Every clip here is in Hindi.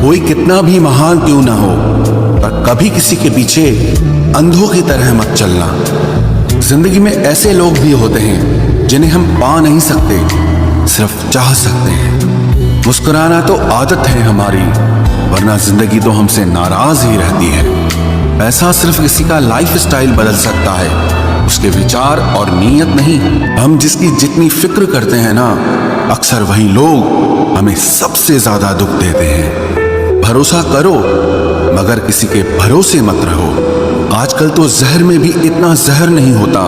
कोई कितना भी महान क्यों ना हो, पर कभी किसी के पीछे अंधों की तरह मत चलना। जिंदगी में ऐसे लोग भी होते हैं जिन्हें हम पा नहीं सकते, सिर्फ चाह सकते हैं। मुस्कुराना तो आदत है हमारी, वरना जिंदगी तो हमसे नाराज ही रहती है। पैसा सिर्फ किसी का लाइफ स्टाइल बदल सकता है, उसके विचार और नीयत नहीं। हम जिसकी जितनी फिक्र करते हैं ना, अक्सर वही लोग हमें सबसे ज्यादा दुख देते हैं। भरोसा करो मगर किसी के भरोसे मत रहो। आजकल तो जहर में भी इतना जहर नहीं होता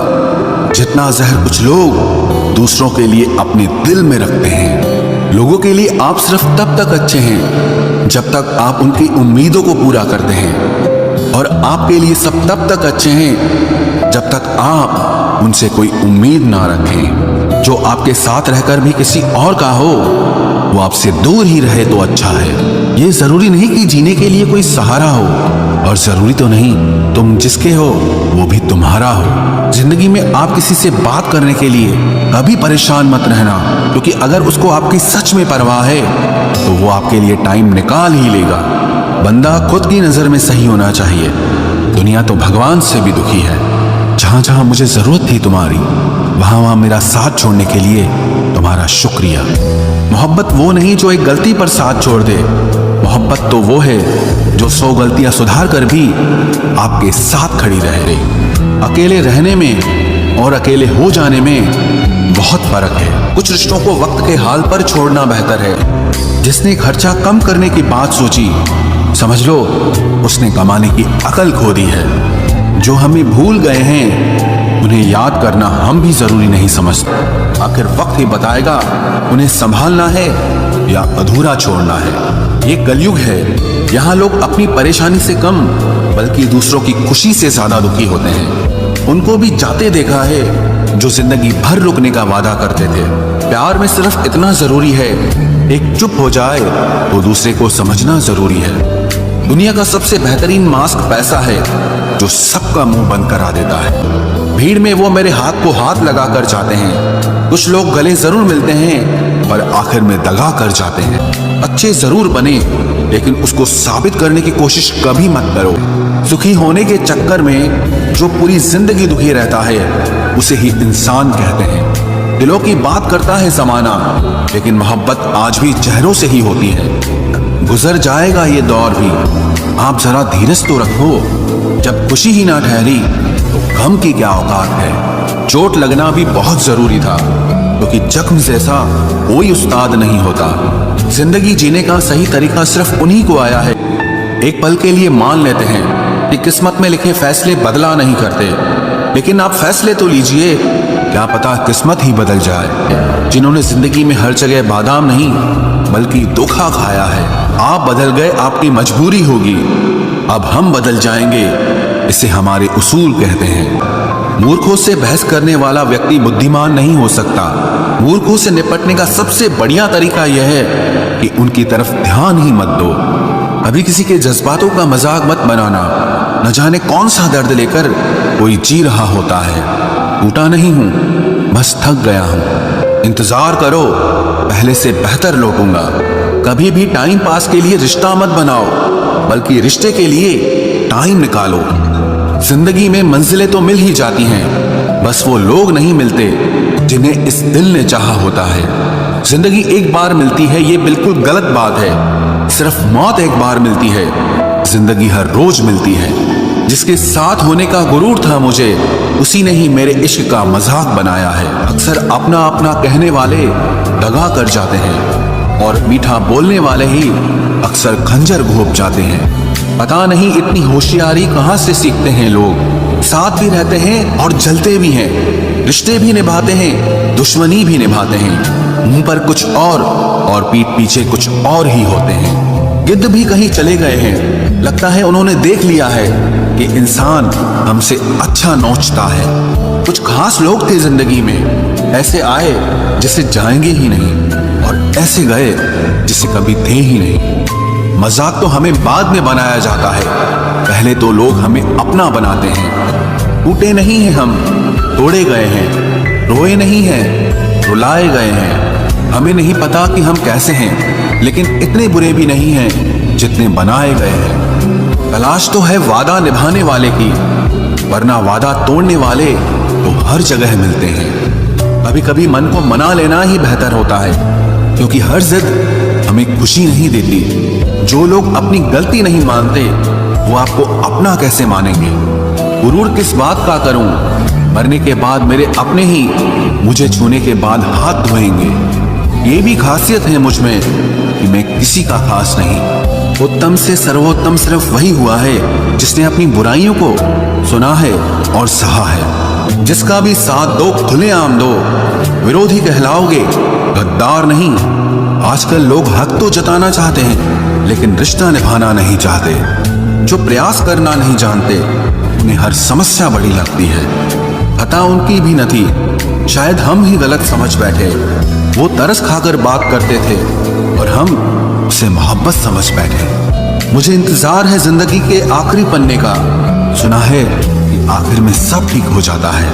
जितना जहर कुछ लोग दूसरों के लिए अपने दिल में रखते हैं। लोगों के लिए आप सिर्फ तब तक अच्छे हैं जब तक आप उनकी उम्मीदों को पूरा करते हैं, और आपके लिए सब तब तक अच्छे हैं जब तक आप उनसे कोई उम्मीद ना रखें। जो आपके साथ रहकर भी किसी और का हो, वो आपसे दूर ही रहे तो अच्छा है। ये जरूरी नहीं कि जीने के लिए कोई सहारा हो, और जरूरी तो नहीं तुम जिसके हो वो भी तुम्हारा हो। जिंदगी में आप किसी से बात करने के लिए कभी परेशान मत रहना, क्योंकि अगर उसको आपकी सच में परवाह है तो वो आपके लिए टाइम निकाल ही लेगा। बंदा खुद की नजर में सही होना चाहिए, दुनिया तो भगवान से भी दुखी है। जहां जहां मुझे जरूरत थी तुम्हारी, वहां वहां मेरा साथ छोड़ने के लिए तुम्हारा शुक्रिया। मोहब्बत वो नहीं जो एक गलती पर साथ छोड़ दे, मोहब्बत तो वो है जो 100 गलतियां सुधार कर भी आपके साथ खड़ी रहे। अकेले रहने में और अकेले हो जाने में बहुत फर्क है। कुछ रिश्तों को वक्त के हाल पर छोड़ना बेहतर है। जिसने खर्चा कम करने की बात सोची, समझ लो उसने कमाने की अकल खो दी है। जो हमें भूल गए हैं उन्हें याद करना हम भी जरूरी नहीं समझते। आखिर वक्त ही बताएगा उन्हें संभालना है या अधूरा छोड़ना है। ये कलयुग है, यहाँ लोग अपनी परेशानी से कम बल्कि दूसरों की खुशी से ज्यादा दुखी होते हैं। उनको भी जाते देखा है जो जिंदगी भर रुकने का वादा करते थे। प्यार में सिर्फ इतना जरूरी है, एक चुप हो जाए तो दूसरे को समझना जरूरी है। दुनिया का सबसे बेहतरीन मास्क पैसा है जो सबका मुंह बंद करा देता है। भीड़ में वो मेरे हाथ को हाथ लगा कर जाते हैं। कुछ लोग गले जरूर मिलते हैं पर आखिर में दगा कर जाते हैं। अच्छे जरूर बने लेकिन उसको साबित करने की कोशिश कभी मत करो। सुखी होने के चक्कर में जो पूरी जिंदगी दुखी रहता है उसे ही इंसान कहते हैं। दिलों की बात करता है जमाना, लेकिन मोहब्बत आज भी चेहरों से ही होती है। गुजर जाएगा ये दौर भी, आप जरा धीरज तो रखो। जब खुशी ही ना ठहरी तो गम की क्या औकात है। चोट लगना भी बहुत जरूरी था, क्योंकि जख्म जैसा कोई उस्ताद नहीं होता। जिंदगी जीने का सही तरीका सिर्फ उन्हीं को आया है। एक पल के लिए मान लेते हैं कि किस्मत में लिखे फैसले बदला नहीं करते, लेकिन आप फैसले तो लीजिए, क्या पता किस्मत ही बदल जाए। जिन्होंने जिंदगी में हर जगह बादाम नहीं बल्कि धोखा खाया है, आप बदल गए, आपकी मजबूरी होगी। अब हम बदल जाएंगे, इसे हमारे उसूल कहते हैं। मूर्खों से बहस करने वाला व्यक्ति बुद्धिमान नहीं हो सकता। मूर्खों से निपटने का सबसे बढ़िया तरीका यह है कि उनकी तरफ ध्यान ही मत दो। अभी किसी के जज्बातों का मजाक मत बनाना। न जाने कौन सा दर्द लेकर कोई जी रहा होता है। टूटा नहीं हूं, बस थक गया हूं। इंतजार करो, पहले से बेहतर लौटूंगा। कभी भी टाइम पास के लिए रिश्ता मत बनाओ, बल्कि रिश्ते के लिए टाइम निकालो। जिंदगी में मंजिलें तो मिल ही जाती हैं, बस वो लोग नहीं मिलते जिन्हें इस दिल ने चाहा होता है। जिंदगी एक बार मिलती है, ये बिल्कुल गलत बात है। सिर्फ मौत एक बार मिलती है, जिंदगी हर रोज मिलती है। जिसके साथ होने का गुरूर था मुझे, उसी ने ही मेरे इश्क का मजाक बनाया है। अक्सर अपना अपना कहने वाले दगा कर जाते हैं, और मीठा बोलने वाले ही अक्सर खंजर घोंप जाते हैं। पता नहीं इतनी होशियारी कहां से सीखते हैं लोग। साथ भी रहते हैं और जलते भी हैं, रिश्ते भी निभाते हैं, दुश्मनी भी निभाते हैं। मुंह पर कुछ और पीठ पीछे कुछ और ही होते हैं। गिद्ध भी कहीं चले गए हैं, लगता है उन्होंने देख लिया है कि इंसान हमसे अच्छा नोचता है। कुछ खास लोग थे जिंदगी में, ऐसे आए जिसे जाएंगे ही नहीं, और ऐसे गए जिसे कभी थे ही नहीं। मजाक तो हमें बाद में बनाया जाता है, पहले तो लोग हमें अपना बनाते हैं। टूटे नहीं हैं हम, तोड़े गए हैं। रोए नहीं हैं, रुलाए गए हैं। हमें नहीं पता कि हम कैसे हैं, लेकिन इतने बुरे भी नहीं हैं जितने बनाए गए हैं। तलाश तो है वादा निभाने वाले की, वरना वादा तोड़ने वाले तो हर जगह मिलते हैं। कभी कभी मन को मना लेना ही बेहतर होता है, क्योंकि हर जिद हमें खुशी नहीं देती। जो लोग अपनी गलती नहीं मानते वो आपको अपना कैसे मानेंगे। गुरूर किस बात का करूं, मरने के बाद मेरे अपने ही मुझे छूने के बाद हाथ धोएंगे। ये भी खासियत है मुझ में कि मैं किसी का खास नहीं। उत्तम से सर्वोत्तम सिर्फ वही हुआ है जिसने अपनी बुराइयों को सुना है और सहा है। जिसका भी साथ दो खुलेआम दो, विरोधी कहलाओगे, गद्दार नहीं। आजकल लोग हक तो जताना चाहते हैं लेकिन रिश्ता निभाना नहीं चाहते। जो प्रयास करना नहीं जानते उन्हें हर समस्या बड़ी लगती है। खता उनकी भी न थी, शायद हम ही गलत समझ बैठे। वो तरस खाकर बात करते थे और हम उसे मोहब्बत समझ बैठे। मुझे इंतजार है जिंदगी के आखिरी पन्ने का। सुना है कि आखिर में सब ठीक हो जाता है।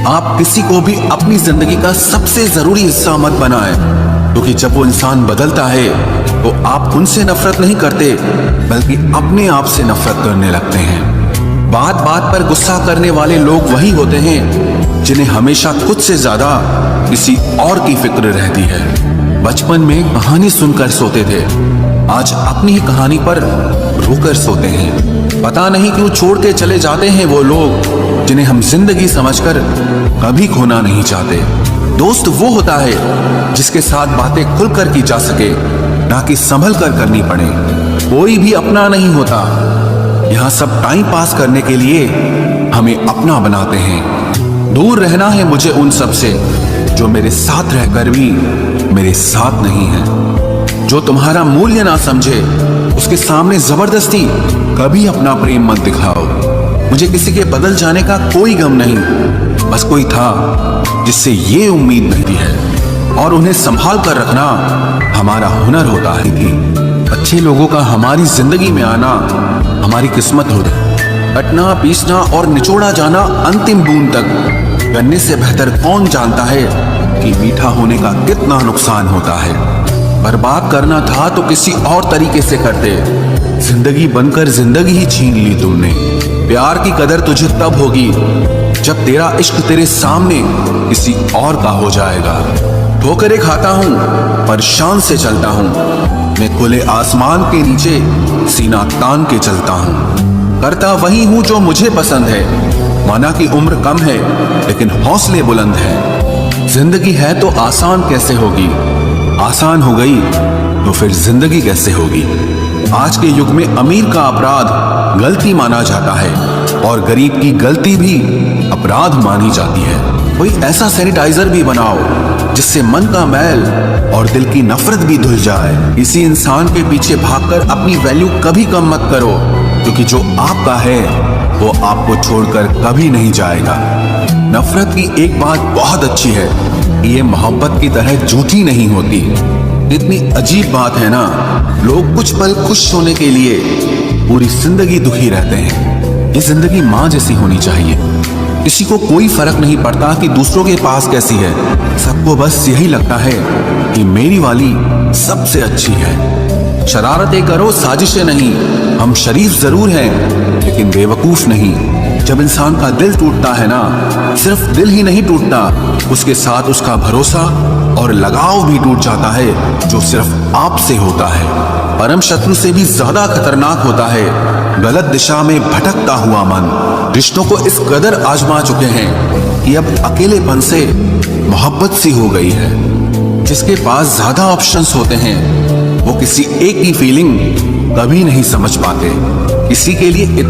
आप किसी को भी अपनी जिंदगी का सबसे जरूरी हिस्सा मत बनाएं, क्योंकि जब वो इंसान बदलता है तो आप उनसे नफरत नहीं करते बल्कि अपने आप से नफरत करने लगते हैं। बात बात पर गुस्सा करने वाले लोग वही होते हैं जिन्हें हमेशा खुद से ज्यादा किसी और की फिक्र रहती है। बचपन में कहानी सुनकर सोते थे, आज अपनी ही कहानी पर रोकर सोते हैं। पता नहीं क्यों छोड़ के चले जाते हैं वो लोग जिन्हें हम जिंदगी समझकर कभी खोना नहीं चाहते। दोस्त वो होता है जिसके साथ बातें खुलकर की जा सके, ना कि संभल कर करनी पड़े। कोई भी अपना नहीं होता, यहाँ सब टाइम पास करने के लिए हमें अपना बनाते हैं। दूर रहना है मुझे उन सब से जो मेरे साथ रहकर भी मेरे साथ नहीं है। जो तुम्हारा मूल्य ना समझे उसके सामने जबरदस्ती कभी अपना प्रेम मत दिखाओ। मुझे किसी के बदल जाने का कोई गम नहीं, बस कोई था जिससे ये उम्मीद नहीं है और उन्हें संभाल कर रखना हमारा हुनर होता ही थी। अच्छे लोगों का हमारी जिंदगी में आना हमारी किस्मत होती। कटना, पीसना और निचोड़ा जाना अंतिम बूंद तक। गन्ने से बेहतर कौन जानता है कि मीठा होने का कितना नुकसान होता है। बर्बाद करना था तो किसी और तरीके से करते। जिंदगी बनकर जिंदगी ही छीन ली तुमने। प्यार की कदर तुझे तब होगी जब तेरा इश्क तेरे सामने किसी और का हो जाएगा। ठोकरें खाता हूँ पर शान से चलता हूँ। मैं खुले आसमान के नीचे सीना तान के चलता हूँ। करता वही हूँ जो मुझे पसंद है। माना कि उम्र कम है लेकिन हौसले बुलंद है। जिंदगी है तो आसान कैसे होगी, आसान हो गई तो फिर जिंदगी कैसे होगी। आज के युग में अमीर का अपराध गलती माना जाता है और गरीब की गलती भी अपराध मानी जाती है। कोई ऐसा सैनिटाइजर भी बनाओ जिससे मन का मैल और दिल की नफरत भी धुल जाए। किसी इंसान के पीछे भागकर अपनी वैल्यू कभी कम मत करो, क्योंकि जो आपका है वो आपको छोड़कर कभी नहीं जाएगा। नफरत की एक बात बहुत अच्छी है, ये मोहब्बत की तरह झूठी नहीं होती। इतनी अजीब बात है ना, लोग कुछ पल खुश होने के लिए पूरी जिंदगी दुखी रहते हैं। ये जिंदगी माँ जैसी होनी चाहिए। किसी को कोई फर्क नहीं पड़ता कि दूसरों के पास कैसी है। सबको बस यही लगता है कि मेरी वाली सबसे अच्छी है। शरारतें करो, साजिशें नहीं। हम शरीफ जरूर हैं लेकिन बेवकूफ नहीं। जब इंसान का दिल टूटता है ना, सिर्फ दिल ही नहीं टूटता, उसके साथ उसका भरोसा और लगाव भी टूट जाता है जो सिर्फ आपसे होता है। परम शत्रु से भी ज्यादा खतरनाक होता है गलत दिशा में भटकता हुआ मन। रिश्तों को इस कदर आजमा चुके हैं कि अब अकेलेपन से मोहब्बत सी हो गई है। जिसके पास ज्यादा ऑप्शंस होते हैं वो किसी एक की फीलिंग कभी नहीं समझ पाते। किसी के लिए